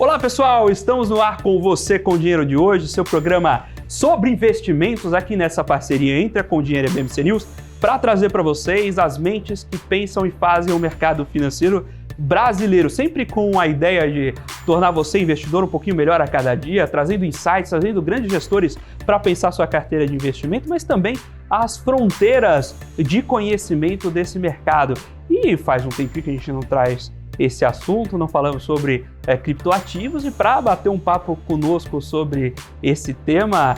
Olá pessoal, estamos no ar com você com o Dinheiro de hoje, seu programa sobre investimentos aqui nessa parceria entre a Com Dinheiro e a BMC News, para trazer para vocês as mentes que pensam e fazem o mercado financeiro brasileiro, sempre com a ideia de tornar você investidor um pouquinho melhor a cada dia, trazendo insights, trazendo grandes gestores para pensar sua carteira de investimento, mas também as fronteiras de conhecimento desse mercado. E faz um tempinho que a gente não traz esse assunto, não falamos sobre criptoativos, e para bater um papo conosco sobre esse tema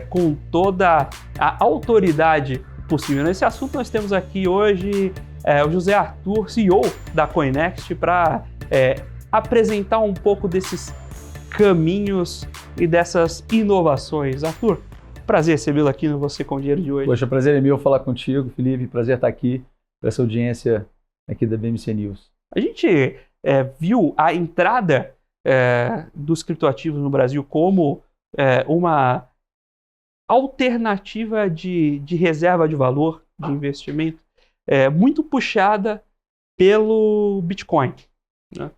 com toda a autoridade possível nesse assunto, nós temos aqui hoje o José Arthur, CEO da Coinext, para apresentar um pouco desses caminhos e dessas inovações. Arthur, prazer recebê-lo aqui no Você com Dinheiro de hoje. Poxa, prazer é meu falar contigo, Felipe, prazer estar aqui para essa audiência aqui da BMC News. A gente viu a entrada dos criptoativos no Brasil como uma alternativa de reserva de valor, de investimento, muito puxada pelo Bitcoin, né?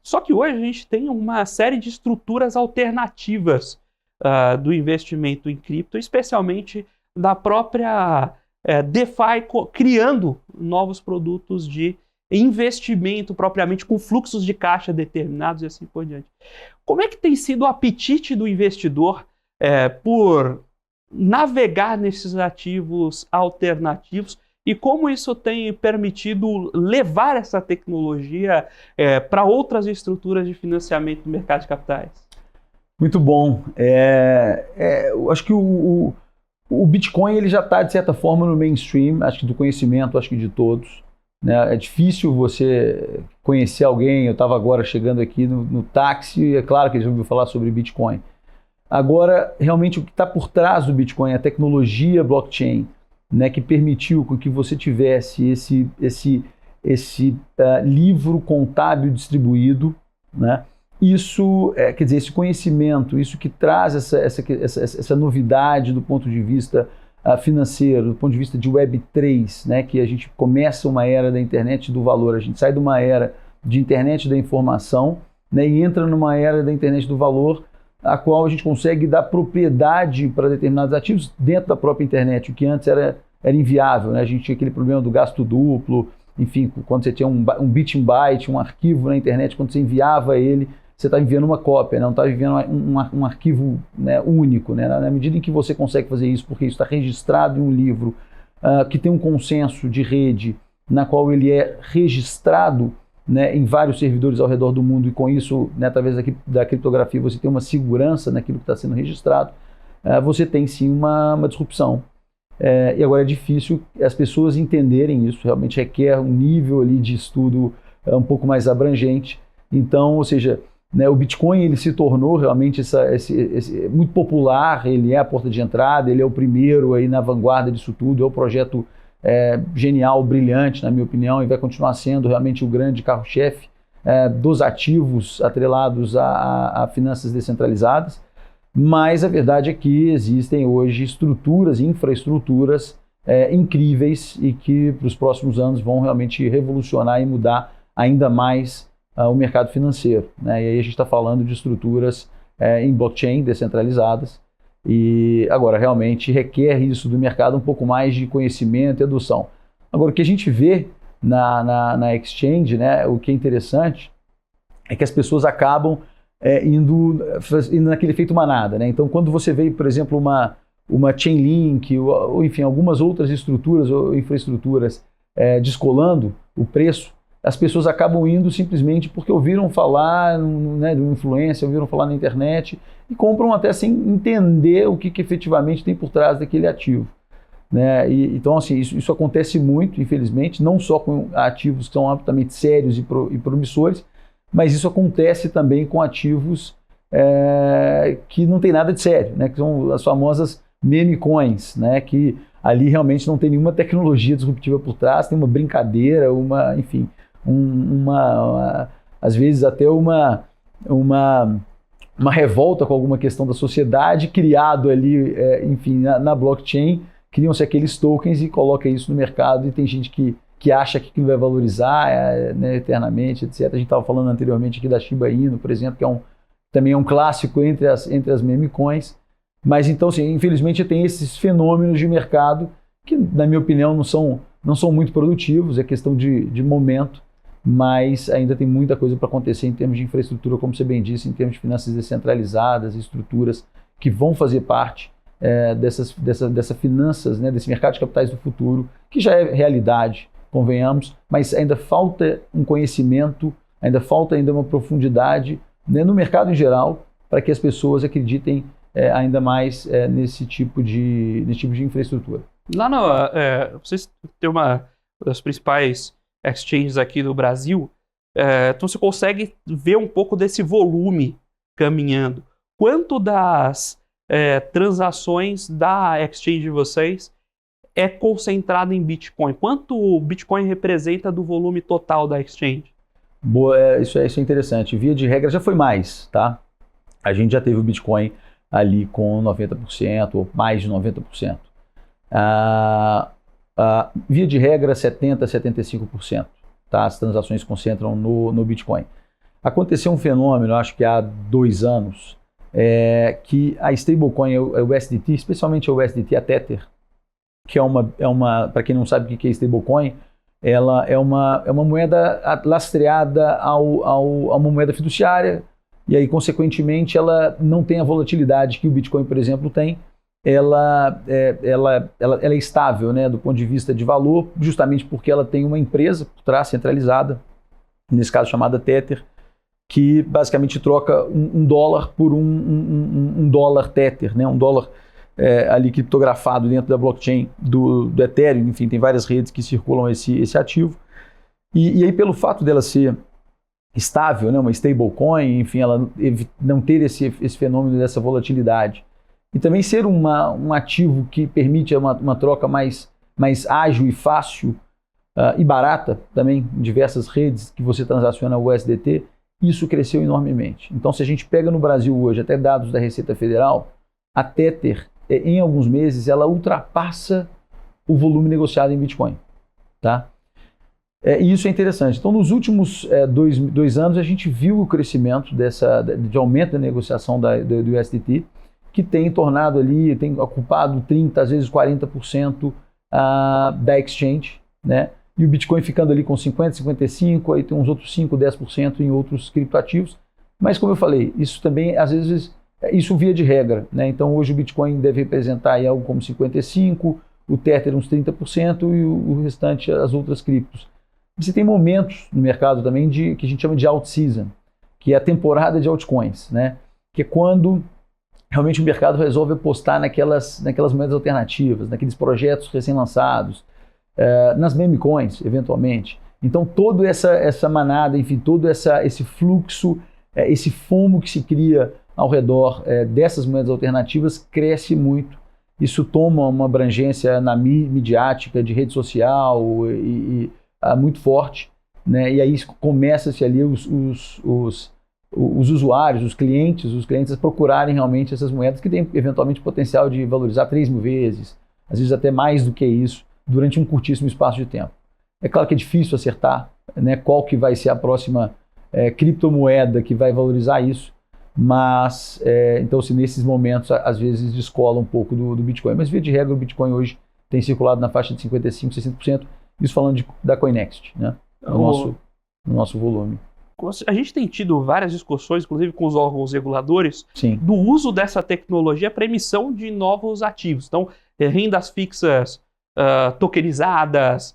Só que hoje a gente tem uma série de estruturas alternativas do investimento em cripto, especialmente da própria DeFi, criando novos produtos de investimento propriamente com fluxos de caixa determinados e assim por diante. Como é que tem sido o apetite do investidor por navegar nesses ativos alternativos e como isso tem permitido levar essa tecnologia para outras estruturas de financiamento do mercado de capitais? Muito beu acho que o Bitcoin ele já está, de certa forma, no mainstream, acho que do conhecimento, acho que de todos. Né? É difícil você conhecer alguém. Eu estava agora chegando aqui no táxi, é claro que eles ouviram falar sobre Bitcoin. Agora, realmente, o que está por trás do Bitcoin, a tecnologia blockchain, né, que permitiu com que você tivesse esse livro contábil distribuído, né? Isso, quer dizer, esse conhecimento, isso que traz essa novidade do ponto de vista financeiro, do ponto de vista de Web3, né, que a gente começa uma era da internet do valor, a gente sai de uma era de internet da informação, né, e entra numa era da internet do valor, a qual a gente consegue dar propriedade para determinados ativos dentro da própria internet, o que antes era inviável, né? A gente tinha aquele problema do gasto duplo, enfim, quando você tinha um bit em byte, um arquivo na internet, quando você enviava ele, você está enviando uma cópia, não está enviando um arquivo, né, único, né? Na medida em que você consegue fazer isso, porque isso está registrado em um livro que tem um consenso de rede, na qual ele é registrado, né, em vários servidores ao redor do mundo, e com isso, né, através da criptografia, você tem uma segurança naquilo que está sendo registrado, você tem sim uma disrupção. E agora é difícil as pessoas entenderem isso, realmente requer um nível ali de estudo um pouco mais abrangente. Então, ou seja, né, o Bitcoin ele se tornou realmente muito popular, ele é a porta de entrada, ele é o primeiro aí na vanguarda disso tudo, é o projeto genial, brilhante, na minha opinião, e vai continuar sendo realmente o grande carro-chefe dos ativos atrelados a finanças descentralizadas. Mas a verdade é que existem hoje estruturas, infraestruturas incríveis e que para os próximos anos vão realmente revolucionar e mudar ainda mais o mercado financeiro, né? E aí a gente está falando de estruturas em blockchain descentralizadas, e agora realmente requer isso do mercado um pouco mais de conhecimento e adoção. Agora, o que a gente vê na exchange, né, o que é interessante é que as pessoas acabam indo naquele efeito manada, né? Então, quando você vê, por exemplo, uma Chainlink ou enfim, algumas outras estruturas ou infraestruturas descolando o preço, as pessoas acabam indo simplesmente porque ouviram falar, né, de uma influência, ouviram falar na internet e compram até sem entender o que efetivamente tem por trás daquele ativo, né? Então, assim, isso acontece muito, infelizmente, não só com ativos que são absolutamente sérios e promissores, mas isso acontece também com ativos que não tem nada de sério, né? Que são as famosas meme coins, né? Que ali realmente não tem nenhuma tecnologia disruptiva por trás, tem uma brincadeira, enfim, às vezes até uma revolta com alguma questão da sociedade, criado ali, enfim, na blockchain, criam-se aqueles tokens e coloca isso no mercado, e tem gente que que acha que aquilo vai valorizar né, eternamente, etc. A gente estava falando anteriormente aqui da Shiba Inu, por exemplo, que também é um clássico entre as meme coins. Mas então, assim, infelizmente tem esses fenômenos de mercado que, na minha opinião, não são muito produtivos, é questão de momento, mas ainda tem muita coisa para acontecer em termos de infraestrutura, como você bem disse, em termos de finanças descentralizadas, estruturas que vão fazer parte dessa finanças, né, desse mercado de capitais do futuro, que já é realidade, convenhamos, mas ainda falta um conhecimento, ainda falta uma profundidade, né, no mercado em geral, para que as pessoas acreditem ainda mais nesse tipo de infraestrutura. Lá vocês têm uma das principais exchanges aqui do Brasil, então você consegue ver um pouco desse volume caminhando. Quanto das transações da exchange de vocês é concentrado em Bitcoin? Quanto o Bitcoin representa do volume total da exchange? Boa, isso é interessante. Via de regra já foi mais, tá? A gente já teve o Bitcoin ali com 90% ou mais de 90%. Via de regra, 70%, 75%. Tá? As transações concentram no Bitcoin. Aconteceu um fenômeno, acho que há 2 anos, que a stablecoin, o USDT, especialmente o USDT, a Tether, que para quem não sabe o que é stablecoin, ela é uma moeda lastreada a uma moeda fiduciária, e aí, consequentemente, ela não tem a volatilidade que o Bitcoin, por exemplo, tem. Ela é estável, né, do ponto de vista de valor, justamente porque ela tem uma empresa por trás, centralizada, nesse caso chamada Tether, que basicamente troca um dólar por um dólar Tether, né, um dólar ali criptografado dentro da blockchain do Ethereum. Enfim, tem várias redes que circulam esse ativo. E aí, pelo fato dela ser estável, né, uma stablecoin, enfim, ela não ter esse fenômeno dessa volatilidade, e também ser um ativo que permite uma troca mais ágil e fácil e barata também em diversas redes que você transaciona o USDT, isso cresceu enormemente. Então, se a gente pega no Brasil hoje, até dados da Receita Federal, a Tether, em alguns meses, ela ultrapassa o volume negociado em Bitcoin. Tá? E isso é interessante. Então, nos últimos 2 anos, a gente viu o crescimento de aumento da negociação do USDT, que tem tornado ali, tem ocupado 30%, às vezes 40% da exchange, né? E o Bitcoin ficando ali com 50%, 55%, aí tem uns outros 5%, 10% em outros criptoativos. Mas, como eu falei, isso também, às vezes, isso via de regra, né? Então, hoje o Bitcoin deve representar aí algo como 55%, o Tether uns 30% e o restante as outras criptos. Você tem momentos no mercado também que a gente chama de alt season, que é a temporada de altcoins, né? Que é quando realmente o mercado resolve apostar naquelas moedas alternativas, naqueles projetos recém-lançados, nas meme coins, eventualmente. Então, toda essa manada, enfim, todo esse fluxo, esse FOMO que se cria ao redor dessas moedas alternativas cresce muito. Isso toma uma abrangência midiática, de rede social e muito forte, né? E aí começa-se ali os usuários, os clientes a procurarem realmente essas moedas que têm eventualmente potencial de valorizar 3.000 vezes, às vezes até mais do que isso, durante um curtíssimo espaço de tempo. É claro que é difícil acertar, né, qual que vai ser a próxima criptomoeda que vai valorizar isso, mas então, assim, nesses momentos, às vezes descola um pouco do Bitcoin. Mas, via de regra, o Bitcoin hoje tem circulado na faixa de 55%, 60%, isso falando da Coinext, né, no nosso volume. A gente tem tido várias discussões, inclusive com os órgãos reguladores, Sim, do uso dessa tecnologia para emissão de novos ativos. Então, rendas fixas tokenizadas,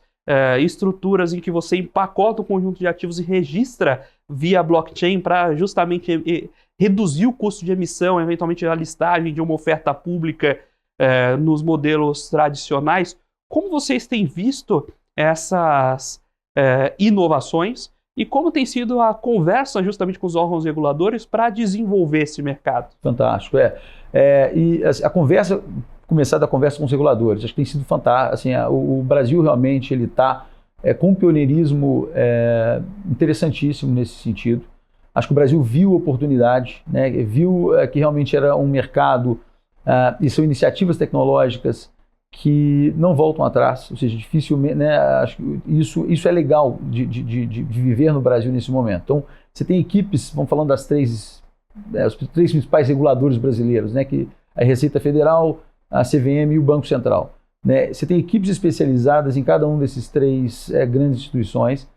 estruturas em que você empacota um conjunto de ativos e registra via blockchain para justamente reduzir o custo de emissão, eventualmente a listagem de uma oferta pública nos modelos tradicionais. Como vocês têm visto essas inovações e como tem sido a conversa justamente com os órgãos reguladores para desenvolver esse mercado? Fantástico. E a conversa, começar da conversa com os reguladores, acho que tem sido fantástico. Assim, o Brasil realmente ele está com um pioneirismo interessantíssimo nesse sentido. Acho que o Brasil viu oportunidade, né? Viu que realmente era um mercado e são iniciativas tecnológicas que não voltam atrás, ou seja, dificilmente, né, acho que isso é legal de viver no Brasil nesse momento. Então, você tem equipes, vamos falando das os três principais reguladores brasileiros, né, que a Receita Federal, a CVM e o Banco Central. Né? Você tem equipes especializadas em cada um desses três grandes instituições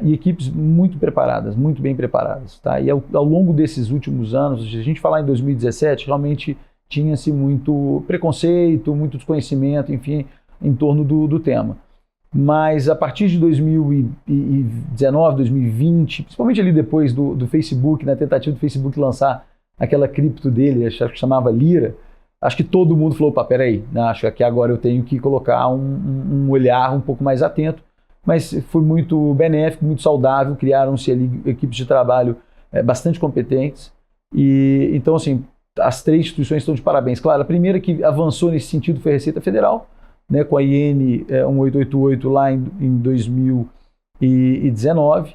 e equipes muito preparadas, muito bem preparadas. Tá? E ao longo desses últimos anos, se a gente falar em 2017, realmente tinha-se muito preconceito, muito desconhecimento, enfim, em torno do tema. Mas a partir de 2019, 2020, principalmente ali depois do Facebook, na tentativa do Facebook lançar aquela cripto dele, acho que chamava Lira, acho que todo mundo falou, pá, peraí, acho que agora eu tenho que colocar um olhar um pouco mais atento, mas foi muito benéfico, muito saudável, criaram-se ali equipes de trabalho bastante competentes, e então, assim, as três instituições estão de parabéns. Claro, a primeira que avançou nesse sentido foi a Receita Federal, né, com a IN 1888 lá em 2019,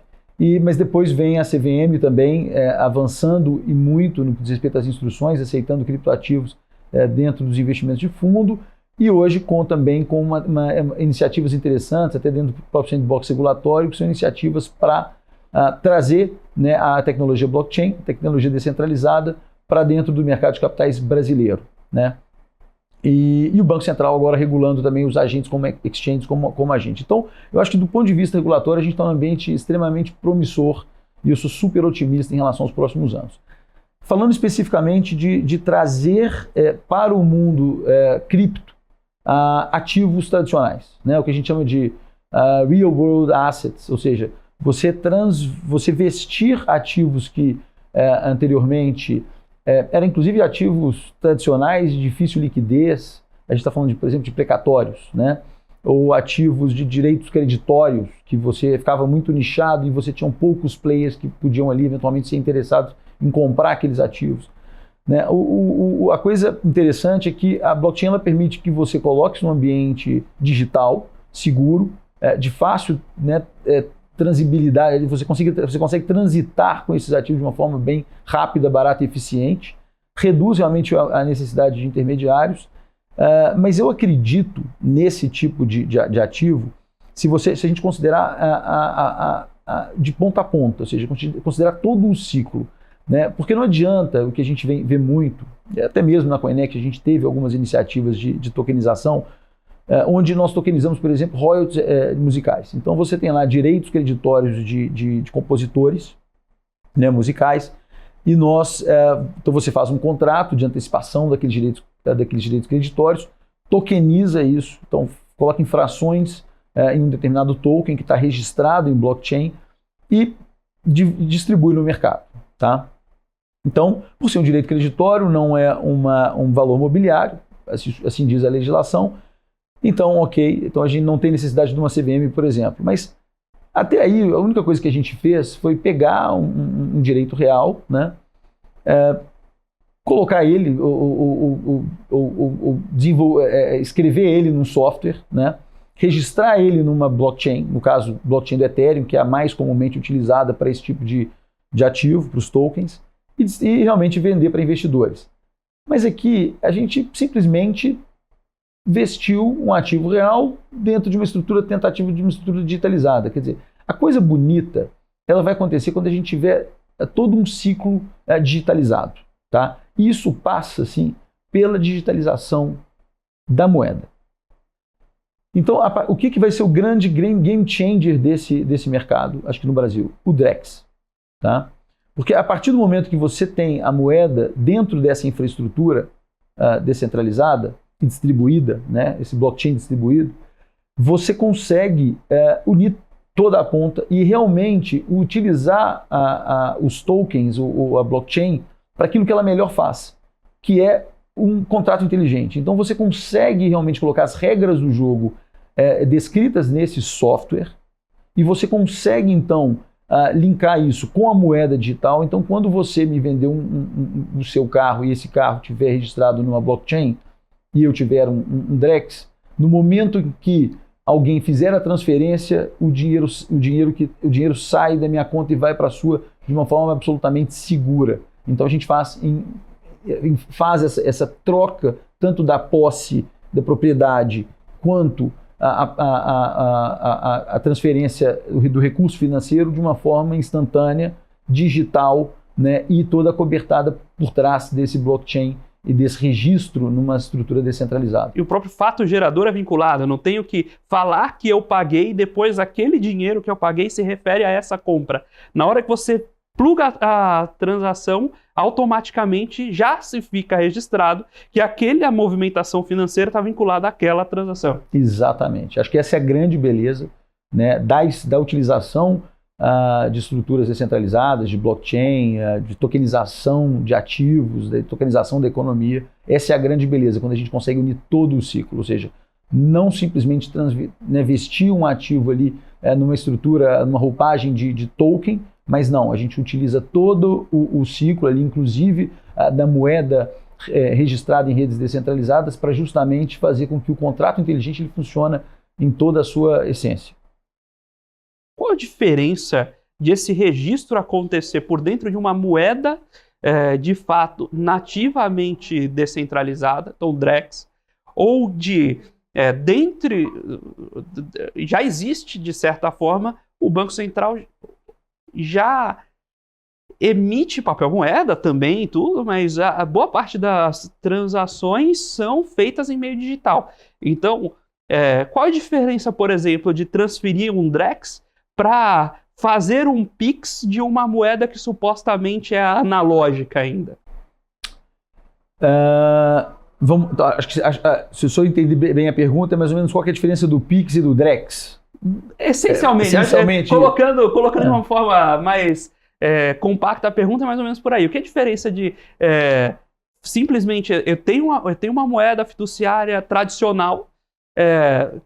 mas depois vem a CVM também avançando e muito no que diz respeito às instruções, aceitando criptoativos dentro dos investimentos de fundo, e hoje também com iniciativas interessantes, até dentro do próprio sandbox regulatório, que são iniciativas para trazer, né, a tecnologia blockchain, tecnologia descentralizada, para dentro do mercado de capitais brasileiro, né? E o Banco Central agora regulando também os agentes como exchanges, como agente. Então, eu acho que do ponto de vista regulatório, a gente está num ambiente extremamente promissor e eu sou super otimista em relação aos próximos anos. Falando especificamente de trazer para o mundo cripto ativos tradicionais, né? O que a gente chama de real world assets, ou seja, você vestir ativos que anteriormente eram inclusive ativos tradicionais de difícil liquidez, a gente está falando, por exemplo, de precatórios, né? Ou ativos de direitos creditórios, que você ficava muito nichado e você tinha poucos players que podiam ali eventualmente ser interessados em comprar aqueles ativos. Né? A coisa interessante é que a blockchain ela permite que você coloque isso num ambiente digital, seguro, de fácil, né, transibilidade, você consegue transitar com esses ativos de uma forma bem rápida, barata e eficiente, reduz realmente a necessidade de intermediários, mas eu acredito nesse tipo de ativo, se a gente considerar de ponta a ponta, ou seja, considerar todo o ciclo, né? Porque não adianta, o que a gente vê muito, até mesmo na Coinex a gente teve algumas iniciativas de tokenização, onde nós tokenizamos, por exemplo, royalties musicais. Então você tem lá direitos creditórios de compositores, né, musicais, e então você faz um contrato de antecipação daqueles direitos creditórios, tokeniza isso, então coloca infrações em um determinado token que está registrado em blockchain e distribui no mercado. Tá? Então, por ser um direito creditório, não é um valor mobiliário, assim diz a legislação. Então, ok, então a gente não tem necessidade de uma CVM, por exemplo. Mas até aí, a única coisa que a gente fez foi pegar um direito real, né, colocar ele, escrever ele num software, né, registrar ele numa blockchain, no caso, blockchain do Ethereum, que é a mais comumente utilizada para esse tipo de ativo, para os tokens, e realmente vender para investidores. Mas aqui, a gente simplesmente vestiu um ativo real dentro de uma tentativa de uma estrutura digitalizada. Quer dizer, a coisa bonita, ela vai acontecer quando a gente tiver todo um ciclo digitalizado. Tá? E isso passa, sim, pela digitalização da moeda. Então, o que vai ser o grande game changer desse mercado, acho que no Brasil? O DREX. Tá? Porque a partir do momento que você tem a moeda dentro dessa infraestrutura descentralizada e distribuída, né, esse blockchain distribuído, você consegue unir toda a ponta e realmente utilizar os tokens ou a blockchain para aquilo que ela melhor faz, que é um contrato inteligente. Então você consegue realmente colocar as regras do jogo descritas nesse software e você consegue então linkar isso com a moeda digital. Então quando você me vender o seu carro e esse carro estiver registrado numa blockchain e eu tiver um DREX, no momento em que alguém fizer a transferência, o dinheiro sai da minha conta e vai para a sua de uma forma absolutamente segura. Então a gente faz essa troca tanto da posse da propriedade quanto a transferência do recurso financeiro de uma forma instantânea, digital, né, e toda cobertada por trás desse blockchain e desse registro numa estrutura descentralizada. E o próprio fato gerador é vinculado. Eu não tenho que falar que eu paguei, depois aquele dinheiro que eu paguei se refere a essa compra. Na hora que você pluga a transação, automaticamente já se fica registrado que a movimentação financeira está vinculada àquela transação. Exatamente. Acho que essa é a grande beleza, né, da utilização de estruturas descentralizadas, de blockchain, de tokenização de ativos, de tokenização da economia. Essa é a grande beleza, quando a gente consegue unir todo o ciclo, ou seja, não simplesmente vestir um ativo ali numa estrutura, numa roupagem de token, mas não, a gente utiliza todo o ciclo ali, inclusive da moeda registrada em redes descentralizadas, para justamente fazer com que o contrato inteligente ele funcione em toda a sua essência. Qual a diferença de esse registro acontecer por dentro de uma moeda de fato nativamente descentralizada, então DREX, ou já existe de certa forma, o Banco Central já emite papel moeda também e tudo, mas a boa parte das transações são feitas em meio digital. Então, qual a diferença, por exemplo, de transferir um DREX para fazer um Pix de uma moeda que supostamente é analógica ainda? Acho que se eu entender bem a pergunta, é mais ou menos qual que é a diferença do Pix e do DREX? Essencialmente. Colocando de uma forma mais compacta a pergunta, é mais ou menos por aí. O que é a diferença de simplesmente eu tenho uma moeda fiduciária tradicional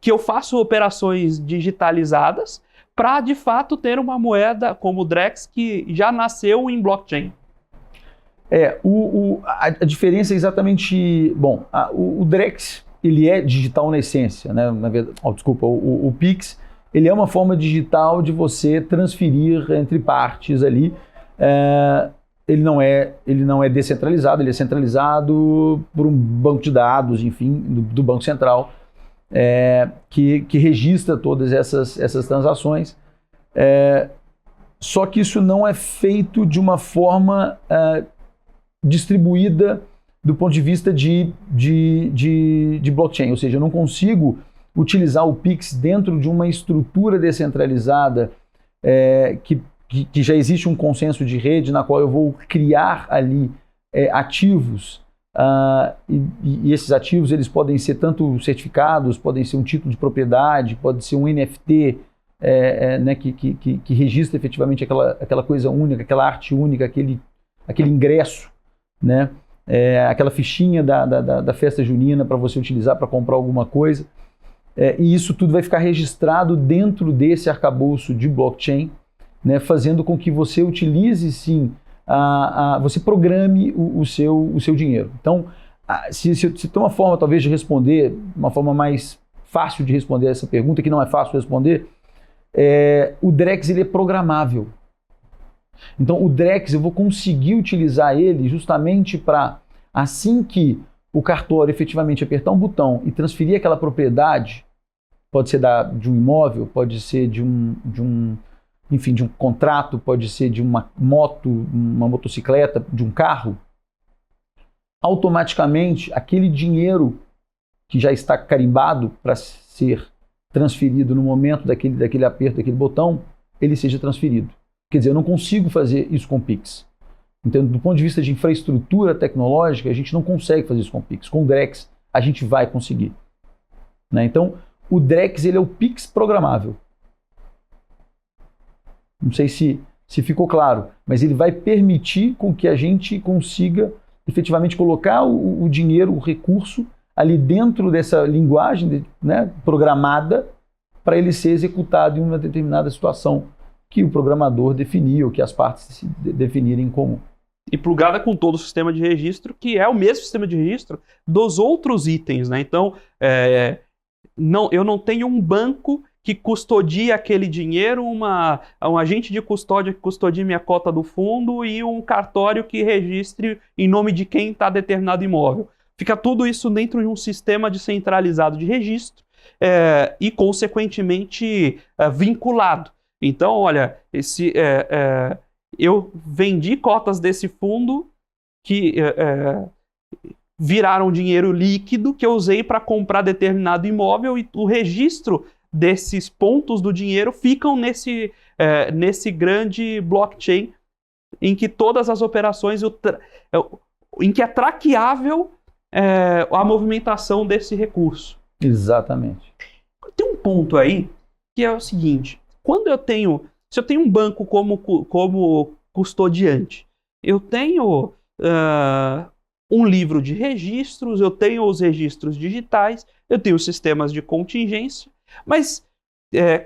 que eu faço operações digitalizadas para, de fato, ter uma moeda como o DREX que já nasceu em blockchain? A diferença é exatamente... Bom, o DREX, ele é digital na essência, né? Na verdade, o Pix, ele é uma forma digital de você transferir entre partes ali. Ele não é descentralizado, ele é centralizado por um banco de dados, enfim, do Banco Central, que registra todas essas transações. Só que isso não é feito de uma forma distribuída do ponto de vista de blockchain, ou seja, eu não consigo utilizar o Pix dentro de uma estrutura descentralizada que já existe um consenso de rede na qual eu vou criar ali ativos, e esses ativos eles podem ser tanto certificados, podem ser um título de propriedade, pode ser um NFT, né, que registra efetivamente aquela coisa única, aquela arte única, aquele ingresso, né, aquela fichinha da festa junina para você utilizar para comprar alguma coisa. E isso tudo vai ficar registrado dentro desse arcabouço de blockchain, né, fazendo com que você utilize sim, você programe o seu dinheiro. Então, se tem uma forma talvez de responder, uma forma mais fácil de responder essa pergunta, que não é fácil de responder, o DREX ele é programável. Então o DREX eu vou conseguir utilizar ele justamente para, assim que o cartório efetivamente apertar um botão e transferir aquela propriedade, pode ser de um imóvel, pode ser de um contrato, pode ser de uma moto, uma motocicleta, de um carro, automaticamente aquele dinheiro que já está carimbado para ser transferido no momento daquele aperto, daquele botão, ele seja transferido. Quer dizer, eu não consigo fazer isso com o Pix. Então, do ponto de vista de infraestrutura tecnológica, a gente não consegue fazer isso com o Pix. Com o DREX, a gente vai conseguir. Né? Então, o DREX ele é o Pix programável. Não sei se ficou claro, mas ele vai permitir com que a gente consiga efetivamente colocar o dinheiro, o recurso, ali dentro dessa linguagem, né, programada para ele ser executado em uma determinada situação que o programador definir ou que as partes se definirem em comum. E plugada com todo o sistema de registro, que é o mesmo sistema de registro dos outros itens, né? Então, eu não tenho um banco que custodia aquele dinheiro, um agente de custódia que custodia minha cota do fundo e um cartório que registre em nome de quem está determinado imóvel. Fica tudo isso dentro de um sistema descentralizado de registro e, consequentemente, vinculado. Então, olha, eu vendi cotas desse fundo que viraram dinheiro líquido que eu usei para comprar determinado imóvel e o registro desses pontos do dinheiro ficam nesse grande blockchain em que todas as operações, em que é traqueável a movimentação desse recurso. Exatamente. Tem um ponto aí que é o seguinte, se eu tenho um banco como custodiante, eu tenho um livro de registros, eu tenho os registros digitais, eu tenho sistemas de contingência, mas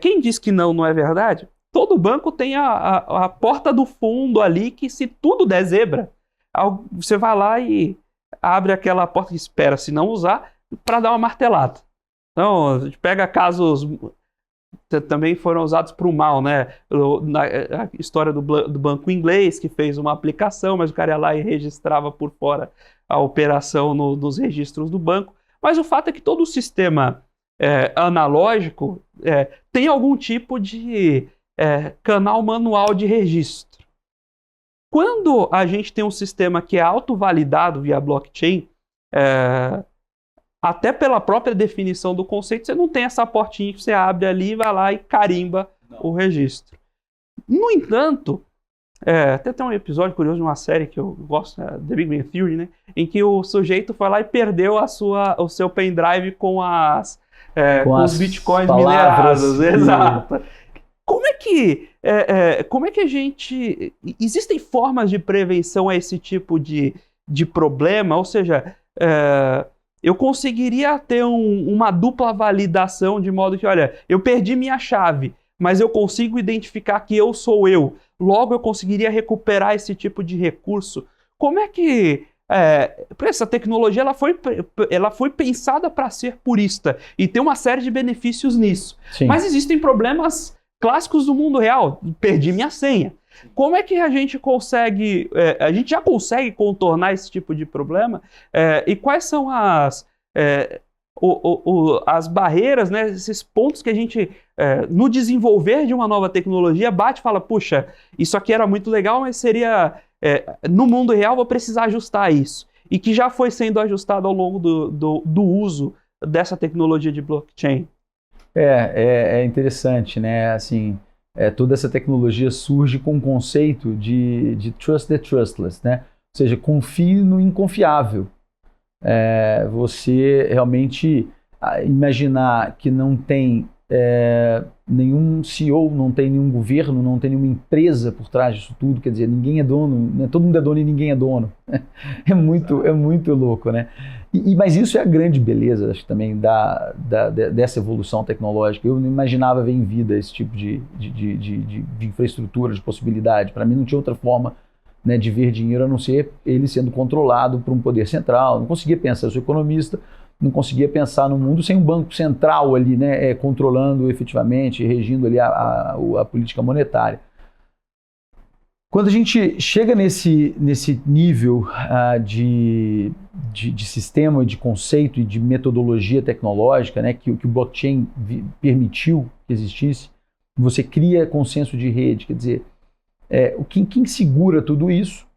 quem diz que não é verdade? Todo banco tem a porta do fundo ali que, se tudo der zebra, você vai lá e abre aquela porta que espera, se não usar, para dar uma martelada. Então, a gente pega casos também foram usados para o mal, né? A história do banco inglês, que fez uma aplicação, mas o cara ia lá e registrava por fora a operação nos registros do banco. Mas o fato é que todo o sistema analógico tem algum tipo de canal manual de registro. Quando a gente tem um sistema que é autovalidado via blockchain, até pela própria definição do conceito, você não tem essa portinha que você abre ali, vai lá e carimba o registro. No entanto, até tem um episódio curioso de uma série que eu gosto, The Big Bang Theory, né, em que o sujeito foi lá e perdeu o seu pendrive com os bitcoins minerados. Exato. Como é que a gente... Existem formas de prevenção a esse tipo de problema? Ou seja, eu conseguiria ter uma dupla validação de modo que, olha, eu perdi minha chave, mas eu consigo identificar que eu sou eu. Logo, eu conseguiria recuperar esse tipo de recurso. Como é que... essa tecnologia ela foi pensada para ser purista e tem uma série de benefícios nisso. Sim. Mas existem problemas clássicos do mundo real. Perdi minha senha. Como é que a gente consegue... a gente já consegue contornar esse tipo de problema? E quais são as barreiras, né, esses pontos que a gente, no desenvolver de uma nova tecnologia, bate e fala, puxa, isso aqui era muito legal, mas seria... no mundo real vou precisar ajustar isso. E que já foi sendo ajustado ao longo do uso dessa tecnologia de blockchain. É interessante, né? Assim, toda essa tecnologia surge com o conceito de trust the trustless, né? Ou seja, confie no inconfiável. Você realmente imaginar que não tem nenhum CEO, não tem nenhum governo, não tem nenhuma empresa por trás disso tudo, quer dizer, ninguém é dono, né? Todo mundo é dono e ninguém é dono. É muito louco, né? Mas isso é a grande beleza, acho que também dessa evolução tecnológica. Eu não imaginava ver em vida esse tipo de infraestrutura, de possibilidade. Para mim não tinha outra forma, né, de ver dinheiro a não ser ele sendo controlado por um poder central. Não conseguia pensar, eu sou economista, não conseguia pensar no mundo sem um banco central ali, né, controlando efetivamente, regindo ali a política monetária. Quando a gente chega nesse nível de sistema, de conceito e de metodologia tecnológica, né, que o blockchain permitiu que existisse, você cria consenso de rede, quer dizer, quem segura tudo isso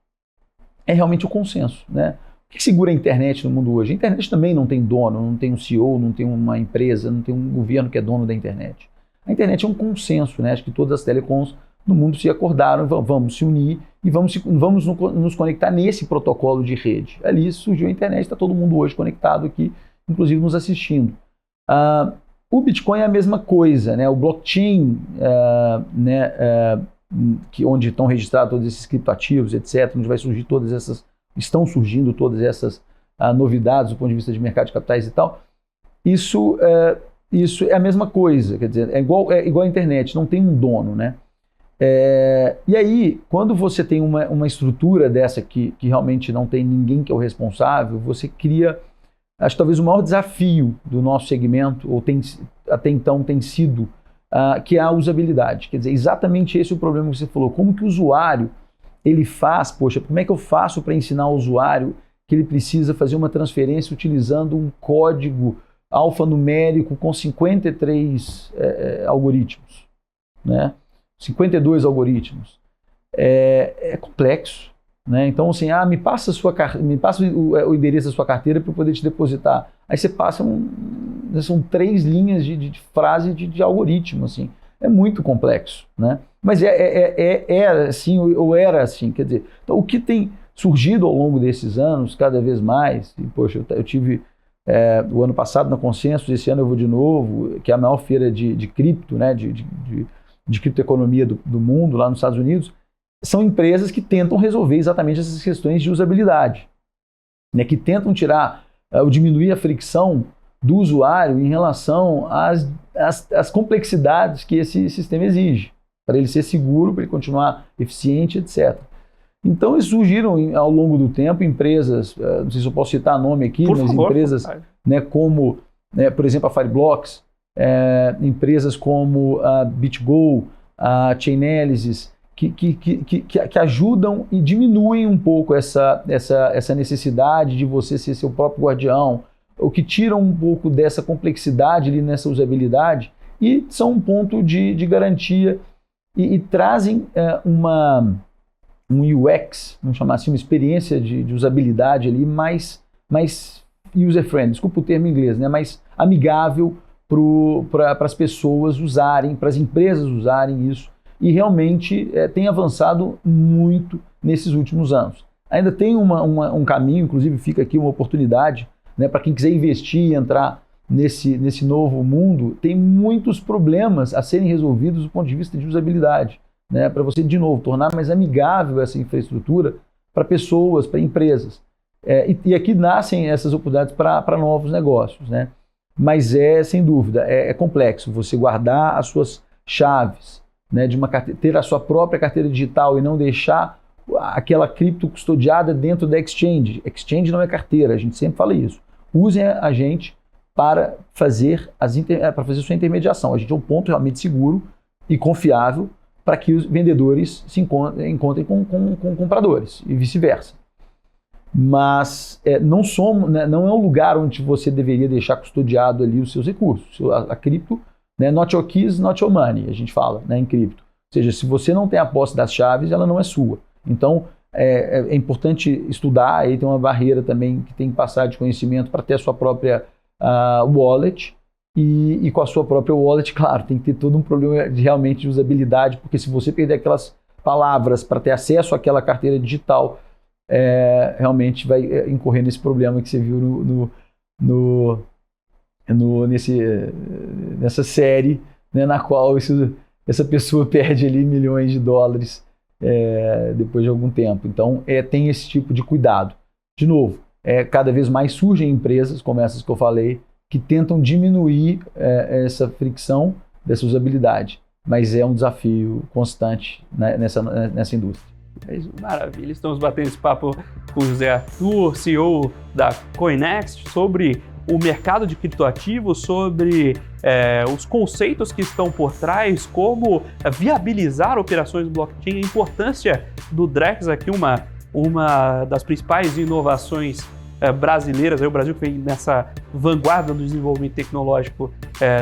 é realmente o consenso, né? O que segura a internet no mundo hoje? A internet também não tem dono, não tem um CEO, não tem uma empresa, não tem um governo que é dono da internet. A internet é um consenso, né? Acho que todas as telecoms no mundo se acordaram, vamos se unir e vamos nos conectar nesse protocolo de rede. Ali surgiu a internet, está todo mundo hoje conectado aqui, inclusive nos assistindo. O Bitcoin é a mesma coisa, né? O blockchain, onde estão registrados todos esses criptoativos, etc., onde estão surgindo todas essas novidades do ponto de vista de mercado de capitais e tal, isso é a mesma coisa, quer dizer, é igual à internet, não tem um dono, né? E aí, quando você tem uma estrutura dessa que realmente não tem ninguém que é o responsável, você cria, acho que talvez o maior desafio do nosso segmento, ou até então tem sido, que é a usabilidade. Quer dizer, exatamente esse é o problema que você falou. Como que o usuário, ele faz, poxa, como é que eu faço para ensinar o usuário que ele precisa fazer uma transferência utilizando um código alfanumérico com 53 algoritmos, né? 52 algoritmos. É complexo, né? Então, assim, me passa o endereço da sua carteira para eu poder te depositar. Aí você passa são 3 linhas de frase de algoritmo, assim. É muito complexo, né? Mas era assim, ou era assim, quer dizer, então, o que tem surgido ao longo desses anos, cada vez mais, e, poxa, eu tive o ano passado na Consensus, esse ano eu vou de novo, que é a maior feira de cripto, né, de criptoeconomia do mundo, lá nos Estados Unidos, são empresas que tentam resolver exatamente essas questões de usabilidade, né, que tentam tirar ou diminuir a fricção do usuário em relação às complexidades que esse sistema exige, para ele ser seguro, para ele continuar eficiente, etc. Então, eles surgiram ao longo do tempo empresas, não sei se eu posso citar nome aqui, mas empresas, né, como, né, por exemplo, a Fireblocks, empresas como a BitGo, a Chainalysis, que ajudam e diminuem um pouco essa necessidade de você ser seu próprio guardião, ou que tiram um pouco dessa complexidade ali nessa usabilidade e são um ponto de garantia e trazem um UX, vamos chamar assim, uma experiência de usabilidade ali mais user-friendly, desculpa o termo em inglês, né, mais amigável para as pessoas usarem, para as empresas usarem isso, e realmente tem avançado muito nesses últimos anos. Ainda tem um caminho, inclusive fica aqui uma oportunidade, né, para quem quiser investir e entrar nesse novo mundo, tem muitos problemas a serem resolvidos do ponto de vista de usabilidade, né, para você, de novo, tornar mais amigável essa infraestrutura para pessoas, para empresas. E aqui nascem essas oportunidades para novos negócios, né? Mas sem dúvida, é complexo você guardar as suas chaves, né, de uma carteira, ter a sua própria carteira digital e não deixar aquela cripto custodiada dentro da exchange. Exchange não é carteira, a gente sempre fala isso. Usem a gente para fazer sua intermediação. A gente é um ponto realmente seguro e confiável para que os vendedores se encontrem com compradores e vice-versa. Mas não é um lugar onde você deveria deixar custodiado ali os seus recursos. A cripto, né, not your keys, not your money, a gente fala, né, em cripto. Ou seja, se você não tem a posse das chaves, ela não é sua. Então, é importante estudar, aí tem uma barreira também que tem que passar de conhecimento para ter a sua própria wallet, e com a sua própria wallet, claro, tem que ter todo um problema realmente de usabilidade, porque se você perder aquelas palavras para ter acesso àquela carteira digital, realmente vai incorrer nesse problema que você viu nessa série, né, na qual essa pessoa perde ali milhões de dólares depois de algum tempo. Então, tem esse tipo de cuidado. De novo, cada vez mais surgem empresas, como essas que eu falei, que tentam diminuir essa fricção dessa usabilidade, mas é um desafio constante, né, nessa indústria. Maravilha, estamos batendo esse papo com o José Arthur, CEO da Coinext, sobre o mercado de criptoativos, sobre os conceitos que estão por trás, como viabilizar operações do blockchain, a importância do Drex aqui, uma das principais inovações brasileiras, o Brasil que vem nessa vanguarda do desenvolvimento tecnológico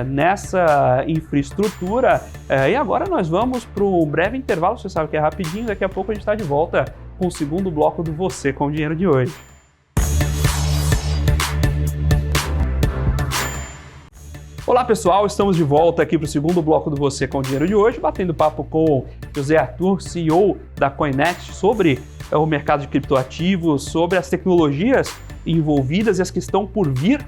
nessa infraestrutura. E agora nós vamos para um breve intervalo, você sabe que é rapidinho, daqui a pouco a gente está de volta com o segundo bloco do Você com Dinheiro de hoje. Olá pessoal, estamos de volta aqui para o segundo bloco do Você com Dinheiro de hoje, batendo papo com José Arthur, CEO da Coinext, sobre o mercado de criptoativos, sobre as tecnologias envolvidas e as que estão por vir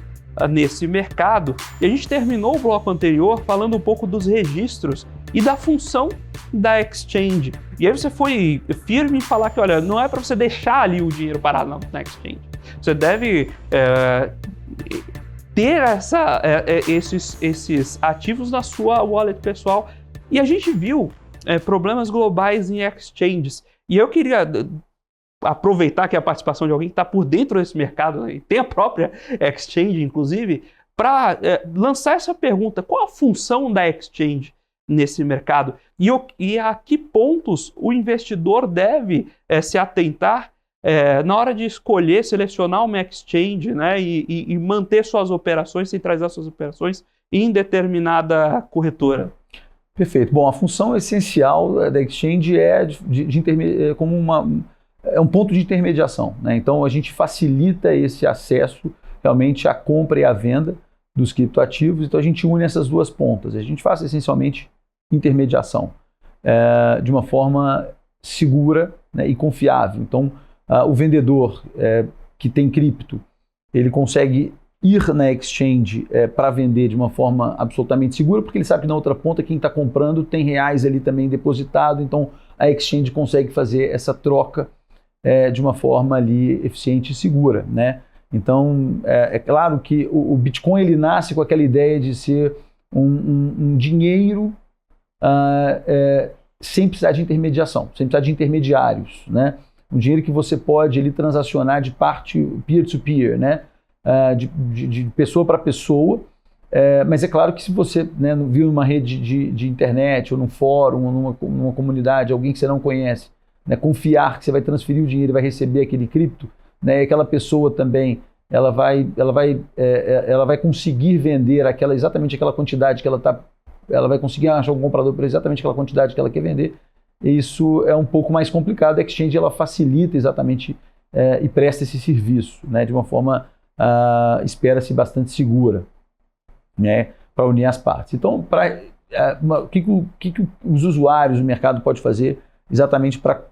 nesse mercado. E a gente terminou o bloco anterior falando um pouco dos registros e da função da exchange. E aí você foi firme em falar que, olha, não é para você deixar ali o dinheiro parado na exchange. Você deve ter esses ativos na sua wallet pessoal. E a gente viu problemas globais em exchanges. E eu queria aproveitar que a participação de alguém que está por dentro desse mercado, né, e tem a própria exchange, inclusive, para lançar essa pergunta: qual a função da exchange nesse mercado? E a que pontos o investidor deve se atentar na hora de escolher, selecionar uma exchange, né, e manter suas operações, centralizar suas operações em determinada corretora? Perfeito. Bom, a função essencial da exchange é é um ponto de intermediação, né? Então a gente facilita esse acesso realmente à compra e à venda dos criptoativos. Então a gente une essas duas pontas. A gente faz essencialmente intermediação de uma forma segura, né, e confiável. Então o vendedor que tem cripto, ele consegue ir na exchange para vender de uma forma absolutamente segura, porque ele sabe que na outra ponta quem está comprando tem reais ali também depositado, então a exchange consegue fazer essa troca de uma forma ali eficiente e segura, né? Então é claro que o Bitcoin ele nasce com aquela ideia de ser um dinheiro sem precisar de intermediação, sem precisar de intermediários, né? Um dinheiro que você pode ali transacionar de parte peer-to-peer, né? De pessoa para pessoa, mas é claro que se você, né, viu numa rede de internet ou num fórum ou numa comunidade, alguém que você não conhece, né, confiar que você vai transferir o dinheiro e vai receber aquele cripto, né, aquela pessoa também ela vai conseguir vender exatamente aquela quantidade que ela vai conseguir achar um comprador por exatamente aquela quantidade que ela quer vender. Isso é um pouco mais complicado. A exchange ela facilita exatamente e presta esse serviço, né, de uma forma espera-se bastante segura, né, para unir as partes. Então, o que os usuários do mercado podem fazer exatamente para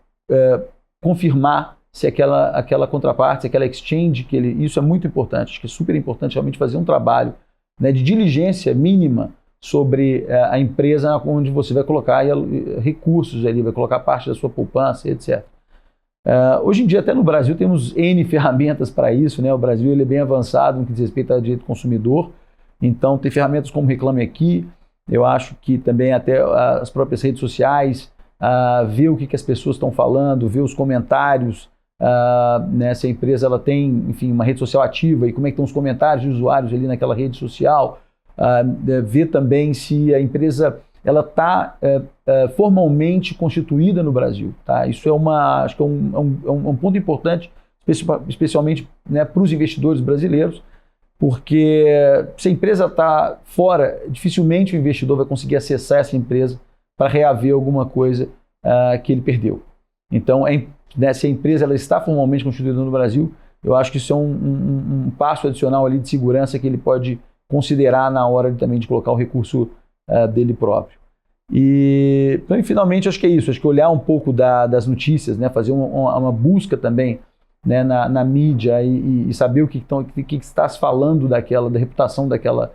confirmar se aquela contraparte, se aquela exchange, isso é muito importante, acho que é super importante realmente fazer um trabalho, né, de diligência mínima sobre a empresa onde você vai colocar recursos ali, vai colocar parte da sua poupança, etc. Hoje em dia, até no Brasil, temos N ferramentas para isso, né? O Brasil ele é bem avançado no que diz respeito ao direito do consumidor, então tem ferramentas como Reclame Aqui. Eu acho que também até as próprias redes sociais, ver o que as pessoas estão falando, ver os comentários, né? Se a empresa ela tem, enfim, uma rede social ativa e como é que estão os comentários de usuários ali naquela rede social, ver também se a empresa ela está formalmente constituída no Brasil, tá? Isso acho que é um ponto importante, especialmente, né, para os investidores brasileiros, porque se a empresa está fora, dificilmente o investidor vai conseguir acessar essa empresa para reaver alguma coisa que ele perdeu. Então, né, se a empresa ela está formalmente constituída no Brasil, eu acho que isso é um passo adicional ali de segurança que ele pode considerar na hora também de colocar o recurso dele próprio. E finalmente acho que é isso, acho que olhar um pouco das notícias, né, fazer uma busca também, né, na mídia e saber o que está se falando da reputação daquela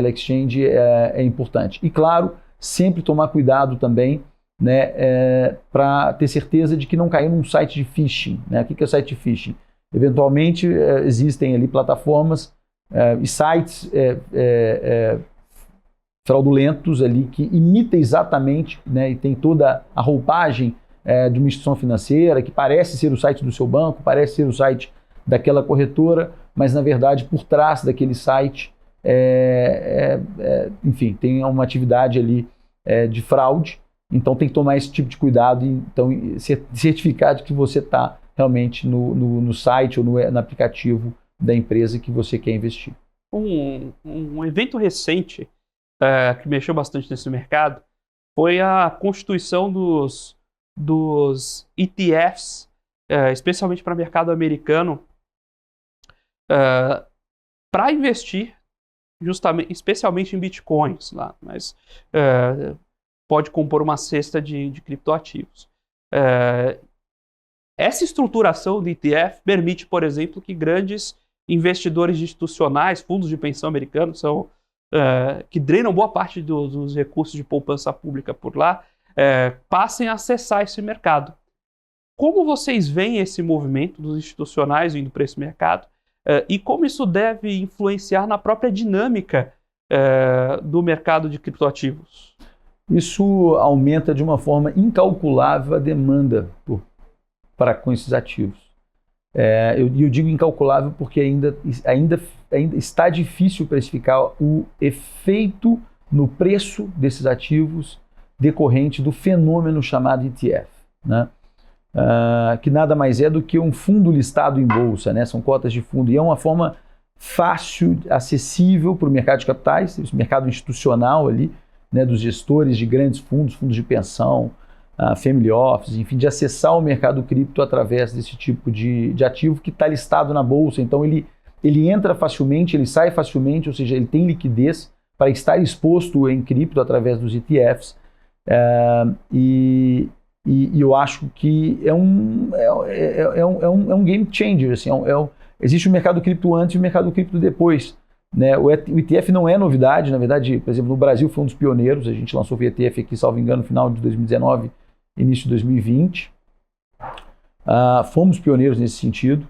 exchange é importante. E claro, sempre tomar cuidado também, né, para ter certeza de que não cair num site de phishing, né? O que é o site de phishing? Eventualmente existem ali plataformas e sites fraudulentos ali que imita exatamente, né, e tem toda a roupagem de uma instituição financeira, que parece ser o site do seu banco, parece ser o site daquela corretora, mas na verdade por trás daquele site enfim, tem uma atividade ali de fraude. Então tem que tomar esse tipo de cuidado e então certificar de que você está realmente no site ou no aplicativo da empresa que você quer investir. Um evento recente que mexeu bastante nesse mercado foi a constituição dos ETFs, especialmente para o mercado americano, para investir especialmente em bitcoins lá, mas pode compor uma cesta de criptoativos. Essa estruturação de ETF permite, por exemplo, que grandes investidores institucionais, fundos de pensão americanos, que drenam boa parte dos recursos de poupança pública por lá, passem a acessar esse mercado. Como vocês veem esse movimento dos institucionais indo para esse mercado e como isso deve influenciar na própria dinâmica do mercado de criptoativos? Isso aumenta de uma forma incalculável a demanda com esses ativos. Eu digo incalculável porque ainda está difícil precificar o efeito no preço desses ativos decorrente do fenômeno chamado ETF, né? que nada mais é do que um fundo listado em bolsa, né? São cotas de fundo, e é uma forma fácil, acessível para o mercado de capitais, esse mercado institucional ali, né, dos gestores de grandes fundos, fundos de pensão, family office, enfim, de acessar o mercado cripto através desse tipo de ativo que está listado na bolsa. Então ele entra facilmente, ele sai facilmente, ou seja, ele tem liquidez para estar exposto em cripto através dos ETFs. E eu acho que é um game changer. Assim, existe o mercado cripto antes e o mercado cripto depois. Né? O ETF não é novidade, na verdade, por exemplo, no Brasil foi um dos pioneiros, a gente lançou o ETF aqui, salvo engano, no final de 2019, início de 2020. Fomos pioneiros nesse sentido.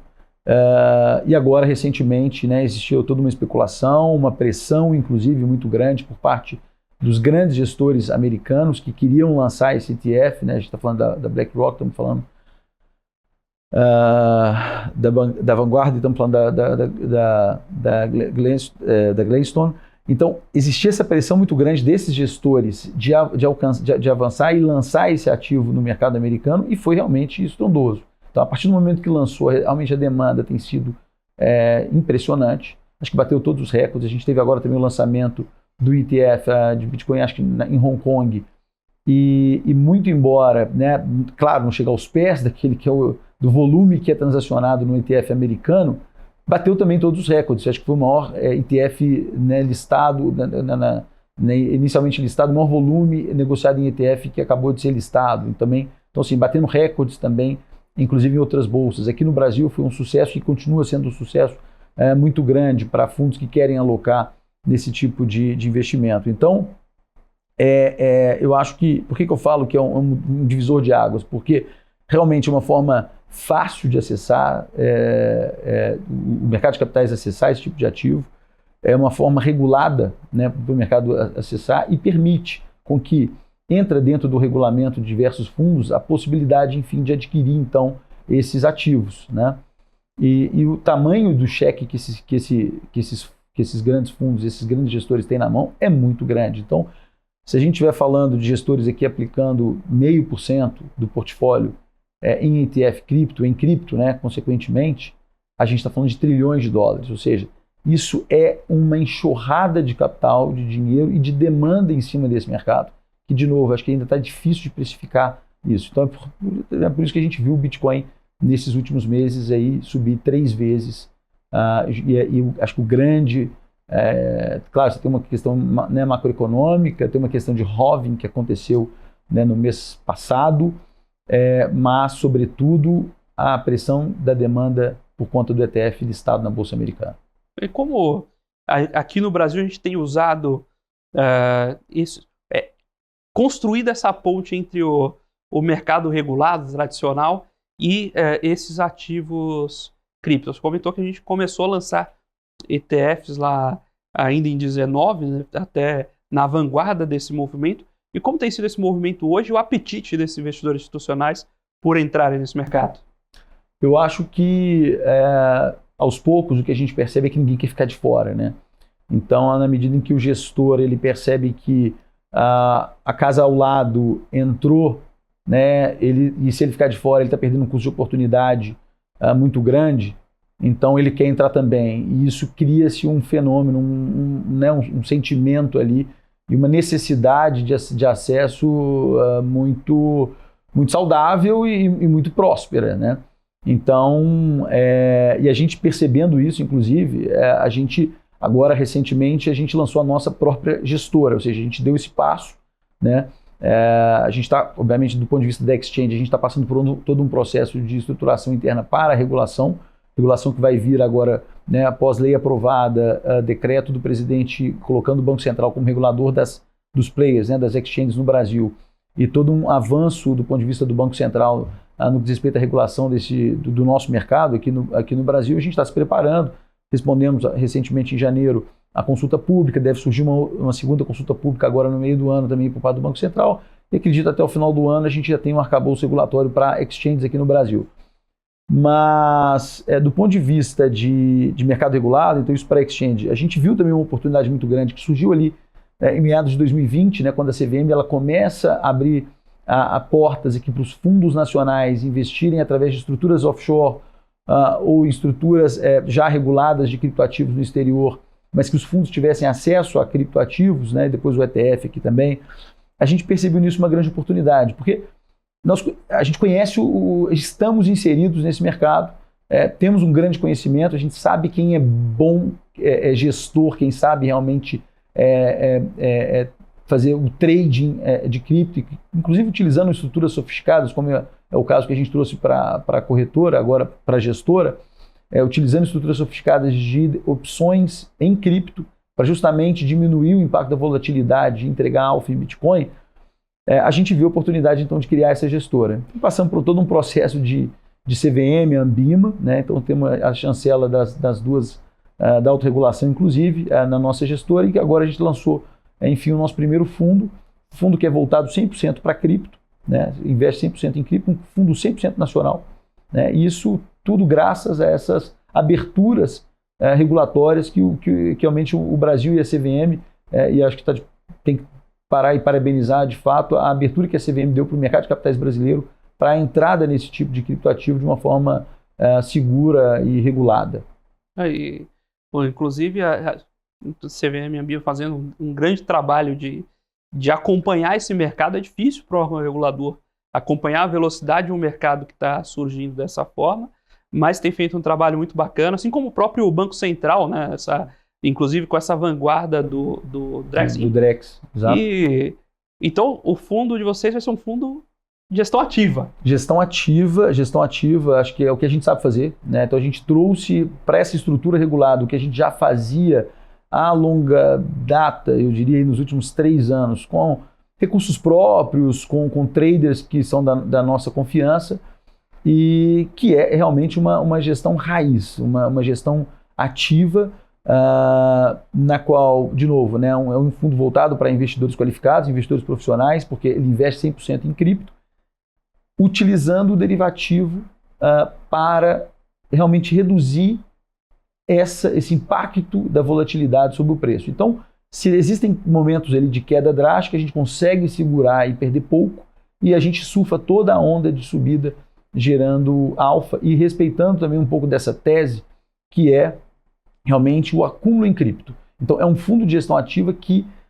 E agora, recentemente, né, existiu toda uma especulação, uma pressão, inclusive, muito grande por parte dos grandes gestores americanos que queriam lançar esse ETF. Né? A gente está falando da BlackRock, estamos falando da Vanguard, estamos falando da Gladstone. Então, existia essa pressão muito grande desses gestores de avançar e lançar esse ativo no mercado americano, e foi realmente estrondoso. Então, a partir do momento que lançou, realmente a demanda tem sido impressionante. Acho que bateu todos os recordes. A gente teve agora também o lançamento do ETF de Bitcoin, acho que em Hong Kong. E muito embora, né, claro, não chega aos pés daquele que é do volume que é transacionado no ETF americano, bateu também todos os recordes. Acho que foi o maior ETF, né, listado, inicialmente listado, o maior volume negociado em ETF que acabou de ser listado. Então, assim, batendo recordes também, inclusive em outras bolsas. Aqui no Brasil foi um sucesso e continua sendo um sucesso muito grande para fundos que querem alocar nesse tipo de investimento. Então, eu acho que... Por que eu falo que é um divisor de águas? Porque realmente é uma forma fácil de acessar, o mercado de capitais acessar esse tipo de ativo, é uma forma regulada, né, para o mercado acessar, e permite com que entra dentro do regulamento de diversos fundos a possibilidade, enfim, de adquirir, então, esses ativos. Né? E o tamanho do cheque que esses grandes fundos, esses grandes gestores têm na mão é muito grande. Então, se a gente estiver falando de gestores aqui aplicando 0,5% do portfólio em ETF cripto, né, consequentemente, a gente está falando de trilhões de dólares, ou seja, isso é uma enxurrada de capital, de dinheiro e de demanda em cima desse mercado, que, de novo, acho que ainda está difícil de precificar isso. Então, é por isso que a gente viu o Bitcoin, nesses últimos meses, aí, subir 3 vezes. E acho que o grande... claro, você tem uma questão, né, macroeconômica, tem uma questão de halving que aconteceu, né, no mês passado, mas, sobretudo, a pressão da demanda por conta do ETF listado na Bolsa Americana. E como aqui no Brasil a gente tem usado construído essa ponte entre o mercado regulado, tradicional, e esses ativos criptos. Você comentou que a gente começou a lançar ETFs lá ainda em 2019, né, até na vanguarda desse movimento. E como tem sido esse movimento hoje, o apetite desses investidores institucionais por entrarem nesse mercado? Eu acho que, aos poucos, o que a gente percebe é que ninguém quer ficar de fora, né? Então, na medida em que o gestor ele percebe que a casa ao lado entrou, né, e se ele ficar de fora, ele está perdendo um custo de oportunidade muito grande, então ele quer entrar também. E isso cria-se um fenômeno, um sentimento ali, e uma necessidade de acesso muito, muito saudável e muito próspera, né? Então, e a gente percebendo isso, inclusive, a gente, agora recentemente, a gente lançou a nossa própria gestora, ou seja, a gente deu esse passo, né? A gente está, obviamente, do ponto de vista da exchange, a gente está passando por todo um processo de estruturação interna para a regulação que vai vir agora, né, após lei aprovada, decreto do presidente colocando o Banco Central como regulador dos players, né, das exchanges no Brasil, e todo um avanço do ponto de vista do Banco Central no que diz respeito à regulação do nosso mercado aqui no Brasil. A gente está se preparando, respondemos recentemente em janeiro a consulta pública, deve surgir uma segunda consulta pública agora no meio do ano também por parte do Banco Central, e acredito até o final do ano a gente já tem um arcabouço regulatório para exchanges aqui no Brasil. Mas, do ponto de vista de mercado regulado, então isso para exchange, a gente viu também uma oportunidade muito grande que surgiu ali em meados de 2020, né, quando a CVM ela começa a abrir a portas aqui para os fundos nacionais investirem através de estruturas offshore ou em estruturas já reguladas de criptoativos no exterior, mas que os fundos tivessem acesso a criptoativos, né, depois o ETF aqui também, a gente percebeu nisso uma grande oportunidade, porque a gente conhece, estamos inseridos nesse mercado, temos um grande conhecimento, a gente sabe quem é bom gestor, quem sabe realmente fazer o trading de cripto, inclusive utilizando estruturas sofisticadas, como é o caso que a gente trouxe para a corretora, agora para a gestora, utilizando estruturas sofisticadas de opções em cripto, para justamente diminuir o impacto da volatilidade e entregar alfa em Bitcoin, a gente viu a oportunidade então de criar essa gestora. Passamos por todo um processo de CVM, Anbima, né? Então temos a chancela das duas, da autorregulação inclusive, na nossa gestora, e que agora a gente lançou, enfim, o nosso primeiro fundo que é voltado 100% para cripto, né? Investe 100% em cripto, um fundo 100% nacional, né? E isso tudo graças a essas aberturas regulatórias que realmente o Brasil e a CVM, e acho que tem que parar e parabenizar de fato a abertura que a CVM deu para o mercado de capitais brasileiro para a entrada nesse tipo de criptoativo de uma forma segura e regulada. Inclusive a CVM e a Anbima fazendo um grande trabalho de acompanhar esse mercado. É difícil para o órgão regulador acompanhar a velocidade de um mercado que está surgindo dessa forma, mas tem feito um trabalho muito bacana, assim como o próprio Banco Central, né? Inclusive com essa vanguarda do Drex. Do Drex, exato. Então, o fundo de vocês vai ser um fundo de gestão ativa. Gestão ativa, acho que é o que a gente sabe fazer, né? Então, a gente trouxe para essa estrutura regulada o que a gente já fazia a longa data, eu diria, nos últimos 3 anos, com recursos próprios, com traders que são da nossa confiança, e que é realmente uma gestão raiz, uma gestão ativa, na qual, de novo, né, é um fundo voltado para investidores qualificados, investidores profissionais, porque ele investe 100% em cripto, utilizando o derivativo para realmente reduzir esse impacto da volatilidade sobre o preço. Então, se existem momentos ali de queda drástica, a gente consegue segurar e perder pouco, e a gente surfa toda a onda de subida, gerando alfa e respeitando também um pouco dessa tese, que é realmente o acúmulo em cripto. Então, é um fundo de gestão ativa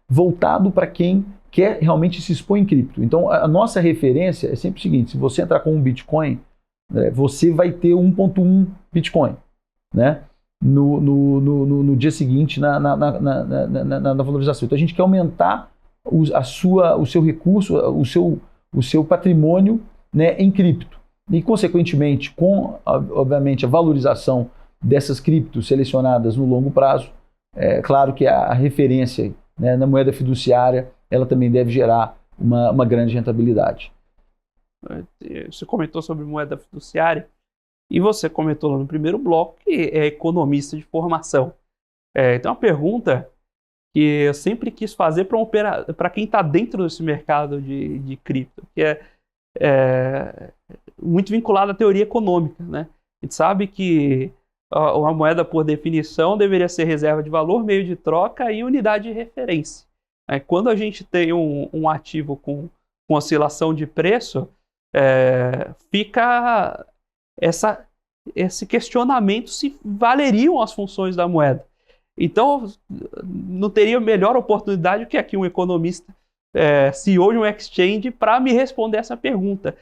voltado para quem quer realmente se expor em cripto. Então, a nossa referência é sempre o seguinte: se você entrar com um Bitcoin, você vai ter 1.1 Bitcoin, né? No dia seguinte, na valorização. Então, a gente quer aumentar o seu recurso, o seu patrimônio, né, em cripto. E, consequentemente, com, obviamente, a valorização dessas criptos selecionadas no longo prazo, é claro que a referência, né, na moeda fiduciária, ela também deve gerar uma grande rentabilidade. Você comentou sobre moeda fiduciária e você comentou lá no primeiro bloco que é economista de formação. Então, uma pergunta que eu sempre quis fazer para quem está dentro desse mercado de cripto, que é muito vinculado à teoria econômica, né? A gente sabe que uma moeda, por definição, deveria ser reserva de valor, meio de troca e unidade de referência. Quando a gente tem um ativo com oscilação de preço, fica esse questionamento se valeriam as funções da moeda. Então, não teria melhor oportunidade que aqui um economista, CEO de um exchange, para me responder essa pergunta.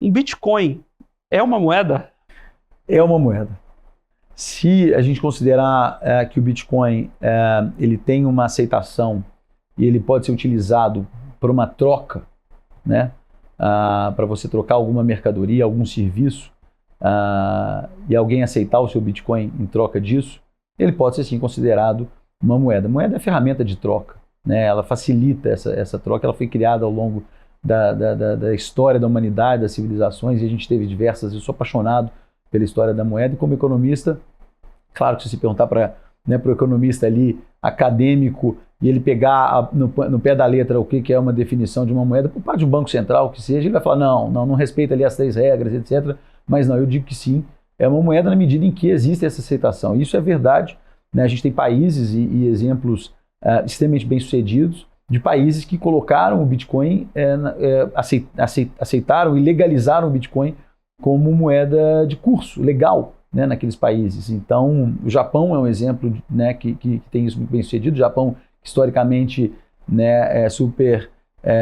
Um Bitcoin é uma moeda? É uma moeda. Se a gente considerar que o Bitcoin ele tem uma aceitação e ele pode ser utilizado por uma troca, né, para você trocar alguma mercadoria, algum serviço, e alguém aceitar o seu Bitcoin em troca disso, ele pode ser sim considerado uma moeda. Moeda é ferramenta de troca, né? Ela facilita essa troca, ela foi criada ao longo da história da humanidade, das civilizações, e a gente teve diversas. Eu sou apaixonado pela história da moeda, e como economista, claro que se você perguntar para o economista ali, acadêmico, e ele pegar no pé da letra o que é uma definição de uma moeda, por parte de um banco central, que seja, ele vai falar, não respeita ali as 3 regras, etc. Mas não, eu digo que sim, é uma moeda na medida em que existe essa aceitação. Isso é verdade, né? A gente tem países e exemplos extremamente bem-sucedidos, de países que colocaram o Bitcoin, aceitaram e legalizaram o Bitcoin como moeda de curso legal, né, naqueles países. Então, o Japão é um exemplo, né, que tem isso muito bem sucedido. O Japão, historicamente, né, é super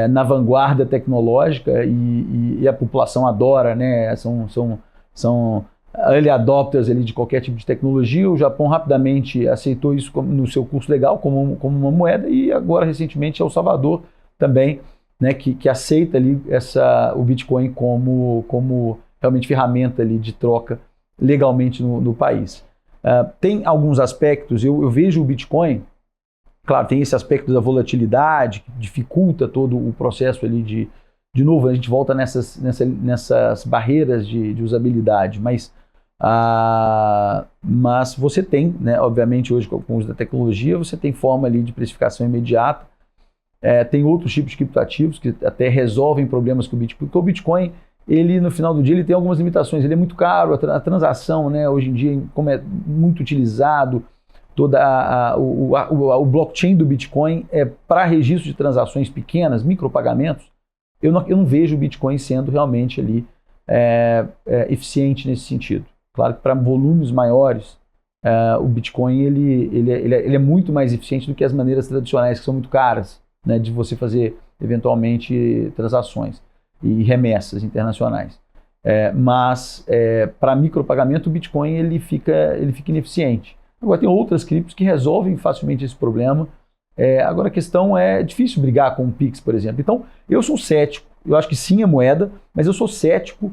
na vanguarda tecnológica e a população adora, né, são early adopters ali de qualquer tipo de tecnologia. O Japão rapidamente aceitou isso no seu curso legal como uma moeda, e agora recentemente El Salvador também, né, que aceita ali o Bitcoin como realmente ferramenta ali de troca legalmente no país. Tem alguns aspectos, eu vejo o Bitcoin, claro, tem esse aspecto da volatilidade que dificulta todo o processo ali de novo, a gente volta nessas barreiras de usabilidade, mas você tem, né, obviamente hoje com o uso da tecnologia, você tem forma ali de precificação imediata, tem outros tipos de criptoativos que até resolvem problemas com o Bitcoin, porque o Bitcoin, ele no final do dia, ele tem algumas limitações, ele é muito caro, a transação, né, hoje em dia, como é muito utilizado, o blockchain do Bitcoin para registro de transações pequenas, micropagamentos, eu não vejo o Bitcoin sendo realmente ali eficiente nesse sentido. Claro que para volumes maiores, o Bitcoin ele é muito mais eficiente do que as maneiras tradicionais, que são muito caras, né, de você fazer eventualmente transações e remessas internacionais. Mas para micropagamento, o Bitcoin ele fica ineficiente. Agora tem outras criptos que resolvem facilmente esse problema. Agora a questão é difícil brigar com o Pix, por exemplo. Então eu sou cético, eu acho que sim é moeda, mas eu sou cético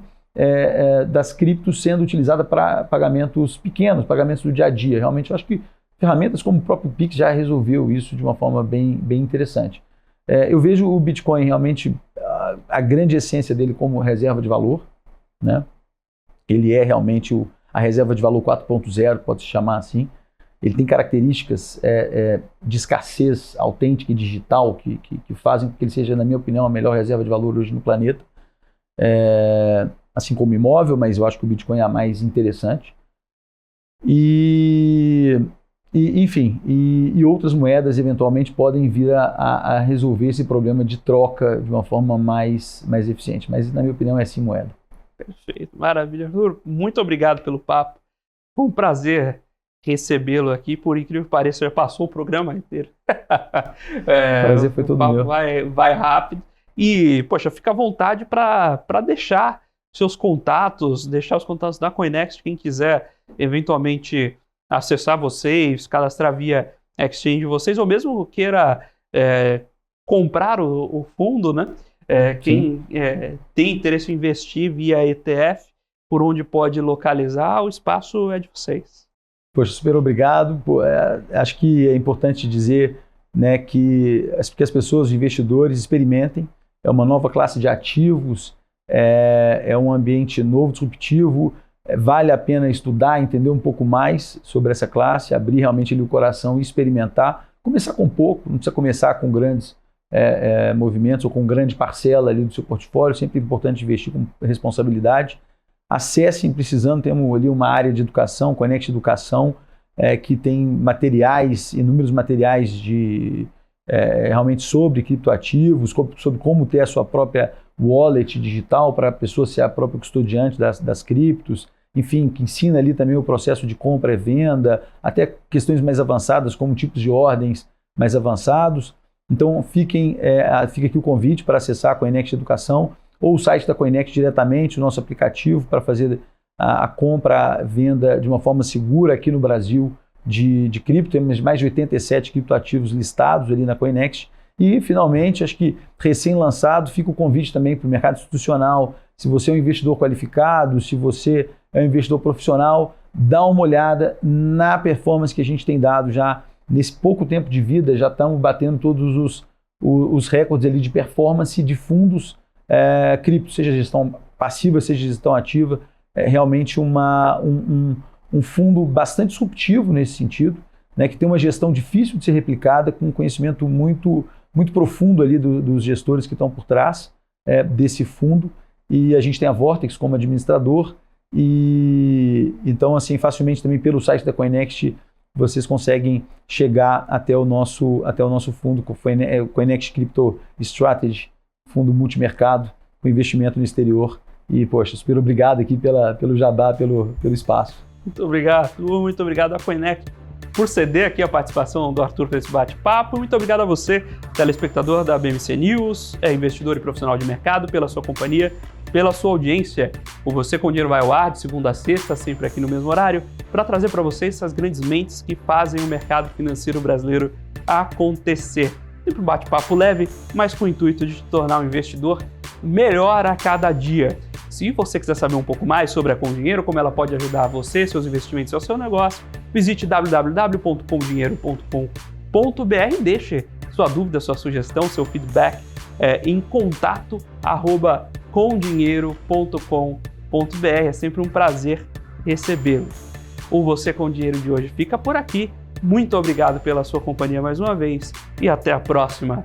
das criptos sendo utilizadas para pagamentos pequenos, pagamentos do dia a dia. Realmente eu acho que ferramentas como o próprio Pix já resolveu isso de uma forma bem interessante. Eu vejo o Bitcoin realmente, a grande essência dele como reserva de valor, né? Ele é realmente a reserva de valor 4.0, pode se chamar assim. Ele tem características de escassez autêntica e digital que fazem com que ele seja, na minha opinião, a melhor reserva de valor hoje no planeta. Assim como imóvel, mas eu acho que o Bitcoin é a mais interessante. Enfim, outras moedas eventualmente podem vir a resolver esse problema de troca de uma forma mais eficiente. Mas, na minha opinião, é sim moeda. Perfeito, maravilha. Arthur, muito obrigado pelo papo. Foi um prazer recebê-lo aqui. Por incrível que pareça, já passou o programa inteiro. O prazer foi todo meu. Vai rápido. E, poxa, fica à vontade para deixar seus contatos, deixar os contatos da Coinext, quem quiser eventualmente acessar vocês, cadastrar via exchange de vocês, ou mesmo queira comprar o fundo, né? Quem tem interesse em investir via ETF, por onde pode localizar, o espaço é de vocês. Poxa, super obrigado. Acho que é importante dizer, né, que as pessoas, os investidores, experimentem. É uma nova classe de ativos, é um ambiente novo, disruptivo, vale a pena estudar, entender um pouco mais sobre essa classe, abrir realmente ali o coração e experimentar. Começar com pouco, não precisa começar com grandes movimentos ou com grande parcela ali do seu portfólio, sempre é importante investir com responsabilidade. Acessem, precisando, temos ali uma área de educação, Coinext Educação, que tem materiais, inúmeros materiais realmente sobre criptoativos, sobre como ter a sua própria wallet digital para a pessoa ser a própria custodiante das criptos, enfim, que ensina ali também o processo de compra e venda, até questões mais avançadas, como tipos de ordens mais avançados. Então, fica aqui o convite para acessar a Coinext Educação, ou o site da Coinext diretamente, o nosso aplicativo, para fazer a compra, a venda de uma forma segura aqui no Brasil de cripto. Temos mais de 87 criptoativos listados ali na Coinext. E, finalmente, acho que recém-lançado, fica o convite também para o mercado institucional. Se você é um investidor qualificado, se você é um investidor profissional, dá uma olhada na performance que a gente tem dado já nesse pouco tempo de vida. Já estamos batendo todos os recordes ali de performance de fundos cripto, seja gestão passiva, seja gestão ativa. É realmente um fundo bastante disruptivo nesse sentido, né, que tem uma gestão difícil de ser replicada, com um conhecimento muito profundo ali dos gestores que estão por trás desse fundo. E a gente tem a Vortex como administrador, e então, assim, facilmente também pelo site da Coinext vocês conseguem chegar até o nosso fundo, o Coinex Crypto Strategy, fundo multimercado, com investimento no exterior. E, poxa, super obrigado aqui pelo jabá, pelo espaço. Muito obrigado a Coinex por ceder aqui a participação do Arthur nesse bate-papo. Muito obrigado a você, telespectador da BMC News, investidor e profissional de mercado, pela sua companhia, pela sua audiência. O Você com Dinheiro vai ao ar de segunda a sexta, sempre aqui no mesmo horário, para trazer para vocês essas grandes mentes que fazem o mercado financeiro brasileiro acontecer. Sempre um bate-papo leve, mas com o intuito de te tornar um investidor melhor a cada dia. Se você quiser saber um pouco mais sobre a Condinheiro, como ela pode ajudar você, seus investimentos e o seu negócio, visite www.condinheiro.com.br e deixe sua dúvida, sua sugestão, seu feedback em contato@condinheiro.com.br. É sempre um prazer recebê-lo. O Você com Dinheiro de hoje fica por aqui. Muito obrigado pela sua companhia mais uma vez e até a próxima.